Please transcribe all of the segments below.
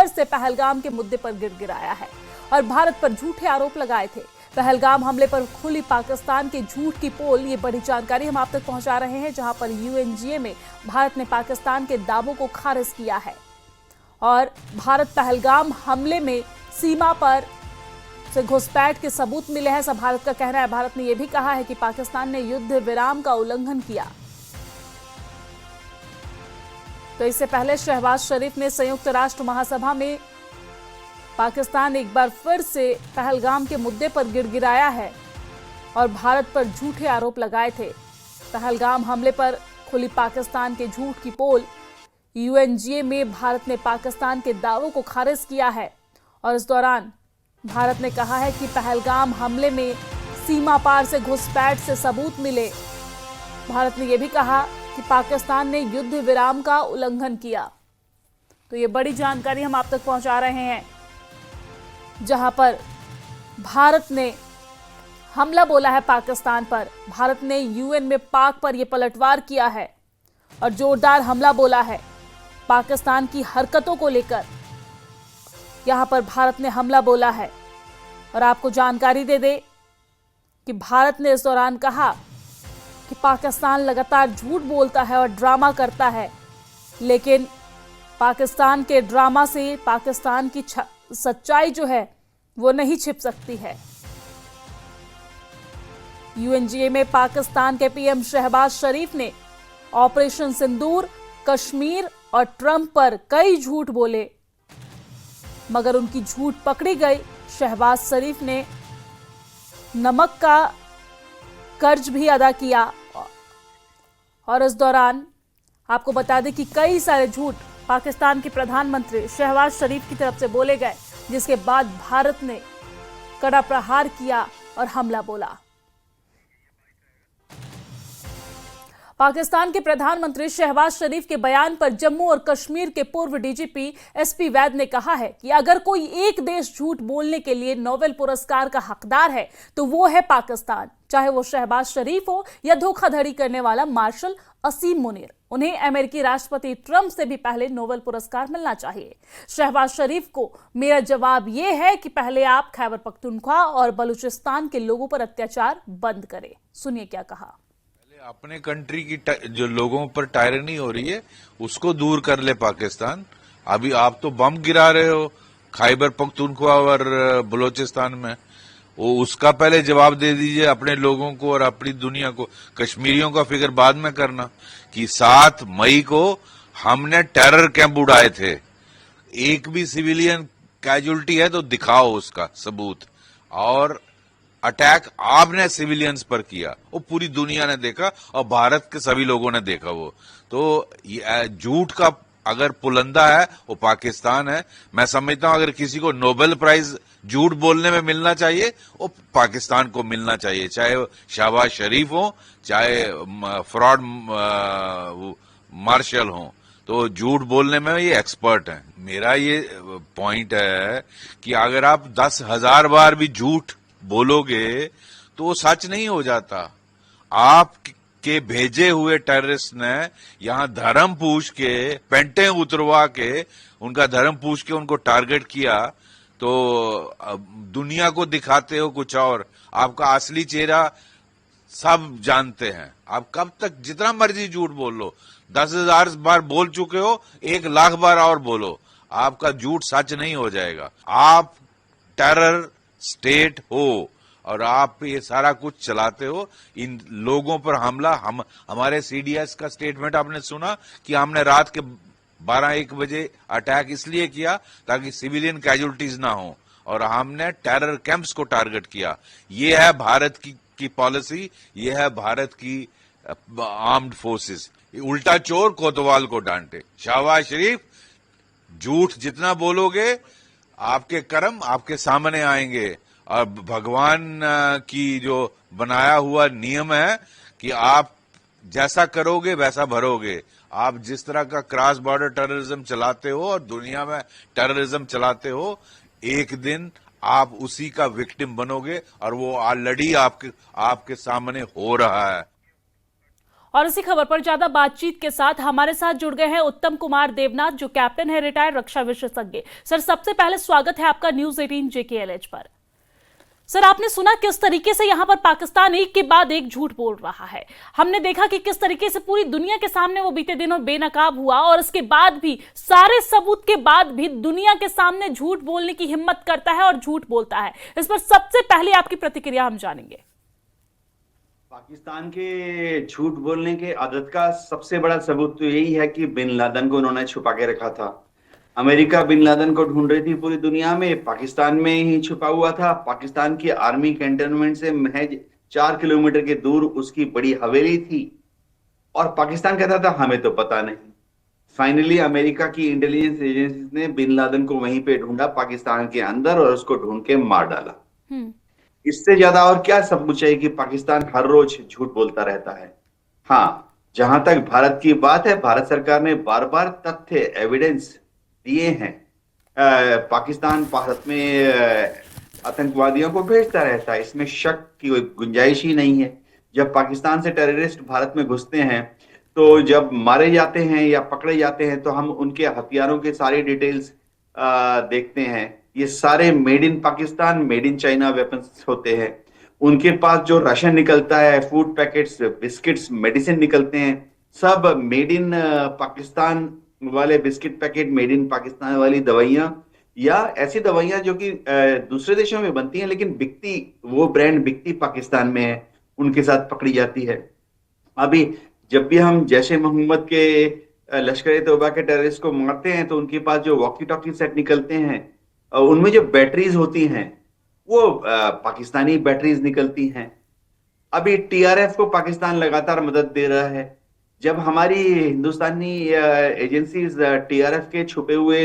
फिर से पहलगाम के मुद्दे पर गिड़गिड़ाया है और भारत पर झूठे आरोप लगाए थे। पहलगाम हमले पर खुली पाकिस्तान के झूठ की पोल, ये बड़ी जानकारी हम आप तक पहुंचा रहे हैं, जहां पर यूएनजीए में भारत ने पाकिस्तान के दावों को खारिज किया है और भारत पहलगाम हमले में सीमा पर से घुसपैठ के सबूत मिले हैं, सब भारत का कहना है। भारत ने यह भी कहा है कि पाकिस्तान ने युद्ध विराम का उल्लंघन किया। तो इससे पहले शहबाज शरीफ ने संयुक्त राष्ट्र महासभा में पाकिस्तान एक बार फिर से पहलगाम के मुद्दे पर गिड़गिड़ाया है और भारत पर झूठे आरोप लगाए थे। पहलगाम हमले पर खुली पाकिस्तान के झूठ की पोल, यूएनजीए में भारत ने पाकिस्तान के दावों को खारिज किया है और इस दौरान भारत ने कहा है कि पहलगाम हमले में सीमा पार से घुसपैठ से सबूत मिले। भारत ने यह भी कहा कि पाकिस्तान ने युद्ध विराम का उल्लंघन किया। तो ये बड़ी जानकारी हम आप तक पहुंचा रहे हैं, जहां पर भारत ने हमला बोला है पाकिस्तान पर। भारत ने यूएन में पाक पर यह पलटवार किया है और जोरदार हमला बोला है पाकिस्तान की हरकतों को लेकर। यहां पर भारत ने हमला बोला है और आपको जानकारी दे दे कि भारत ने इस दौरान कहा कि पाकिस्तान लगातार झूठ बोलता है और ड्रामा करता है, लेकिन पाकिस्तान के ड्रामा से पाकिस्तान की सच्चाई जो है वो नहीं छिप सकती है। यूएनजीए में पाकिस्तान के पीएम शहबाज शरीफ ने ऑपरेशन सिंदूर, कश्मीर और ट्रंप पर कई झूठ बोले, मगर उनकी झूठ पकड़ी गई। शहबाज शरीफ ने नमक का कर्ज भी अदा किया और इस दौरान आपको बता दें कि कई सारे झूठ पाकिस्तान के प्रधानमंत्री शहबाज शरीफ की तरफ से बोले गए, जिसके बाद भारत ने कड़ा प्रहार किया और हमला बोला। पाकिस्तान के प्रधानमंत्री शहबाज शरीफ के बयान पर जम्मू और कश्मीर के पूर्व डीजीपी एसपी वैद ने कहा है कि अगर कोई एक देश झूठ बोलने के लिए नोबेल पुरस्कार का हकदार है तो वो है पाकिस्तान, चाहे वो शहबाज शरीफ हो या धोखाधड़ी करने वाला मार्शल असीम मुनीर। उन्हें अमेरिकी राष्ट्रपति ट्रंप से भी पहले नोबेल पुरस्कार मिलना चाहिए। शहबाज शरीफ को मेरा जवाब यह है कि पहले आप खैबर पख्तूनख्वा और बलूचिस्तान के लोगों पर अत्याचार बंद करें। सुनिए क्या कहा। अपने कंट्री की जो लोगों पर टायरनी हो रही है उसको दूर कर ले पाकिस्तान। अभी आप तो बम गिरा रहे हो खैबर पख्तूनख्वा और बलूचिस्तान में, वो उसका पहले जवाब दे दीजिए अपने लोगों को और अपनी दुनिया को। कश्मीरियों का फिक्र बाद में करना कि 7 मई को हमने टेरर कैंप उड़ाए थे, एक भी सिविलियन कैजुअल्टी है तो दिखाओ उसका सबूत। और अटैक आपने सिविलियंस पर किया, वो पूरी दुनिया ने देखा और भारत के सभी लोगों ने देखा। वो तो झूठ का अगर पुलंदा है वो पाकिस्तान है। मैं समझता हूं अगर किसी को नोबेल प्राइज झूठ बोलने में मिलना चाहिए वो पाकिस्तान को मिलना चाहिए, चाहे शहबाज शरीफ हो चाहे फ्रॉड मार्शल हो, तो झूठ बोलने में ये एक्सपर्ट हैं। मेरा ये पॉइंट है कि अगर आप 10,000 बार भी झूठ बोलोगे तो वो सच नहीं हो जाता। आपके भेजे हुए टेररिस्ट ने यहां धर्म पूछ के, पेंटे उतरवा के, उनका धर्म पूछ के उनको टारगेट किया, तो दुनिया को दिखाते हो कुछ और, आपका असली चेहरा सब जानते हैं। आप कब तक जितना मर्जी झूठ बोल लो, 10,000 बार बोल चुके हो, 1,00,000 बार और बोलो, आपका झूठ सच नहीं हो जाएगा। आप टेरर स्टेट हो और आप ये सारा कुछ चलाते हो। इन लोगों पर हमला, हमारे सीडीएस का स्टेटमेंट आपने सुना कि हमने रात के 12-1 बजे अटैक इसलिए किया ताकि सिविलियन कैजुअल्टीज ना हो और हमने टेरर कैंप्स को टारगेट किया। ये है भारत की पॉलिसी, ये है भारत की आर्म्ड फोर्सेस। उल्टा चोर कोतवाल को डांटे। शहबाज शरीफ, झूठ जितना बोलोगे आपके कर्म आपके सामने आएंगे और भगवान की जो बनाया हुआ नियम है कि आप जैसा करोगे वैसा भरोगे। आप जिस तरह का क्रॉस बॉर्डर टेररिज्म चलाते हो और दुनिया में टेररिज्म चलाते हो, एक दिन आप उसी का विक्टिम बनोगे और वो ऑलरेडी आपके सामने हो रहा है। और इसी खबर पर ज्यादा बातचीत के साथ हमारे साथ जुड़ गए हैं उत्तम कुमार देवनाथ, जो कैप्टन है रिटायर्ड रक्षा विशेषज्ञ। सर, सबसे पहले स्वागत है आपका न्यूज 18 JKLH पर। सर, आपने सुना किस तरीके से यहां पर पाकिस्तान एक के बाद एक झूठ बोल रहा है। हमने देखा कि किस तरीके से पूरी दुनिया के सामने वो बीते दिनों बेनकाब हुआ और इसके बाद भी, सारे सबूत के बाद भी दुनिया के सामने झूठ बोलने की हिम्मत करता है और झूठ बोलता है। इस पर सबसे पहले आपकी प्रतिक्रिया हम जानेंगे। पाकिस्तान के झूठ बोलने के आदत का सबसे बड़ा सबूत तो यही है कि बिन लादेन को उन्होंने छुपा के रखा था। अमेरिका बिन लादेन को ढूंढ रही थी पूरी दुनिया में, पाकिस्तान में ही छुपा हुआ था। पाकिस्तान की आर्मी कैंटोनमेंट से महज 4 किलोमीटर के दूर उसकी बड़ी हवेली थी और पाकिस्तान कहता था हमें तो पता नहीं। फाइनली अमेरिका की इंटेलिजेंस एजेंसी ने बिन लादेन को वहीं पे ढूंढा, पाकिस्तान के अंदर, और उसको ढूंढ के मार डाला। इससे ज्यादा और क्या सबूत चाहिए कि पाकिस्तान हर रोज झूठ बोलता रहता है। हाँ, जहां तक भारत की बात है, भारत सरकार ने बार बार तथ्य एविडेंस दिए हैं। पाकिस्तान भारत में आतंकवादियों को भेजता रहता है, इसमें शक की कोई गुंजाइश ही नहीं है। जब पाकिस्तान से टेररिस्ट भारत में घुसते हैं तो जब मारे जाते हैं या पकड़े जाते हैं तो हम उनके हथियारों के सारी डिटेल्स देखते हैं। ये सारे made in Pakistan, made in China weapons होते हैं। उनके पास जो राशन निकलता है, फूड पैकेट्स, बिस्किट्स, मेडिसिन निकलते हैं, सब मेड इन पाकिस्तान वाले biscuit packet, made in Pakistan वाली दवाइयां, या ऐसी दवाइयां जो कि दूसरे देशों में बनती हैं लेकिन बिकती, वो ब्रांड बिकती पाकिस्तान में है, उनके साथ पकड़ी जाती है। अभी जब भी हम जैश-ए मोहम्मद के लश्कर-ए-तौबा के टेररिस्ट को मारते हैं तो उनके पास जो वॉकी टॉकी सेट निकलते हैं, उनमें जो बैटरीज होती हैं वो पाकिस्तानी बैटरीज निकलती हैं। अभी TRF को पाकिस्तान लगातार मदद दे रहा है। जब हमारी हिंदुस्तानी एजेंसीज TRF के छुपे हुए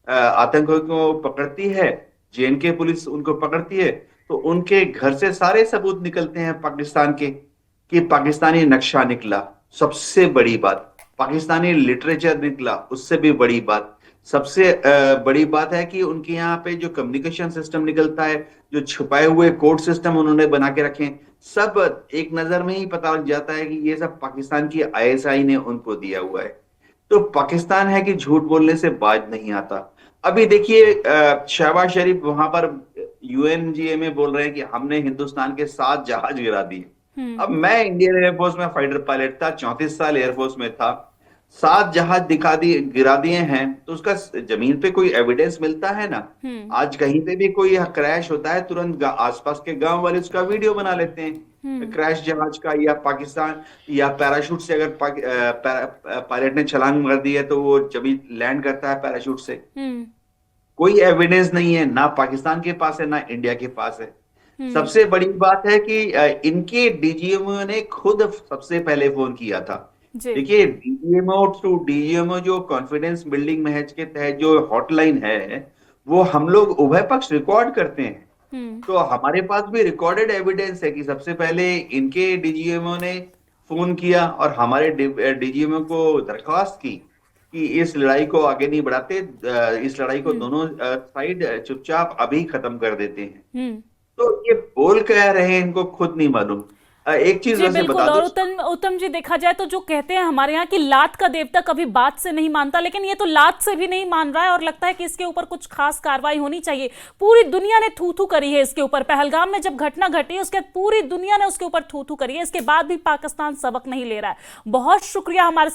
आतंकियों को पकड़ती है, JNK पुलिस उनको पकड़ती है, तो उनके घर से सारे सबूत निकलते हैं पाकिस्तान के, कि पाकिस्तानी नक्शा निकला, सबसे बड़ी बात, पाकिस्तानी लिटरेचर निकला, उससे भी बड़ी बात, सबसे बड़ी बात है कि उनके यहाँ पे जो कम्युनिकेशन सिस्टम निकलता है, जो छुपाए हुए कोड सिस्टम उन्होंने बना के रखे, सब एक नजर में ही पता लग जाता है कि ये सब पाकिस्तान की ISI ने उनको दिया हुआ है। तो पाकिस्तान है कि झूठ बोलने से बाज नहीं आता। अभी देखिए, शहबाज शरीफ वहां पर UNGA में बोल रहे हैं कि हमने हिंदुस्तान के 7 जहाज गिरा दिए। अब मैं इंडियन एयरफोर्स में फाइटर पायलट था, 34 साल एयरफोर्स में था, 7 जहाज गिरा दिए हैं, तो उसका जमीन पे कोई एविडेंस मिलता है ना। आज कहीं पे भी कोई क्रैश होता है, तुरंत आसपास के गांव वाले उसका वीडियो बना लेते हैं, क्रैश जहाज का, या पाकिस्तान, या पैराशूट से अगर पायलट ने छलांग मार दी है तो वो जब लैंड करता है पैराशूट से, कोई एविडेंस नहीं है, ना पाकिस्तान के पास है ना इंडिया के पास है। सबसे बड़ी बात है कि इनके DGMO ने खुद सबसे पहले फोन किया था। देखिए, DGMO टू DGMO जो कॉन्फिडेंस बिल्डिंग महज के तहत जो हॉटलाइन है, वो हम लोग उभय पक्ष रिकॉर्ड करते हैं। तो हमारे पास भी रिकॉर्डेड एविडेंस है कि सबसे पहले इनके DGMO ने फोन किया और हमारे DGMO को दरख्वास्त की कि इस लड़ाई को आगे नहीं बढ़ाते, इस लड़ाई को दोनों साइड चुपचाप अभी खत्म कर देते हैं। तो ये बोल कह रहे हैं, इनको खुद नहीं मालूम। एक चीज वैसे बता दो, और उत्तम जी, देखा जाए तो जो कहते हैं हमारे यहाँ की लात का देवता कभी बात से नहीं मानता, लेकिन ये तो लात से भी नहीं मान रहा है और लगता है कि इसके ऊपर कुछ खास कार्रवाई होनी चाहिए। पूरी दुनिया ने थू थू करी है इसके ऊपर। पहलगाम में जब घटना घटी उसके बाद पूरी दुनिया ने उसके ऊपर थू थू करी है, इसके बाद भी पाकिस्तान सबक नहीं ले रहा है। बहुत शुक्रिया हमारे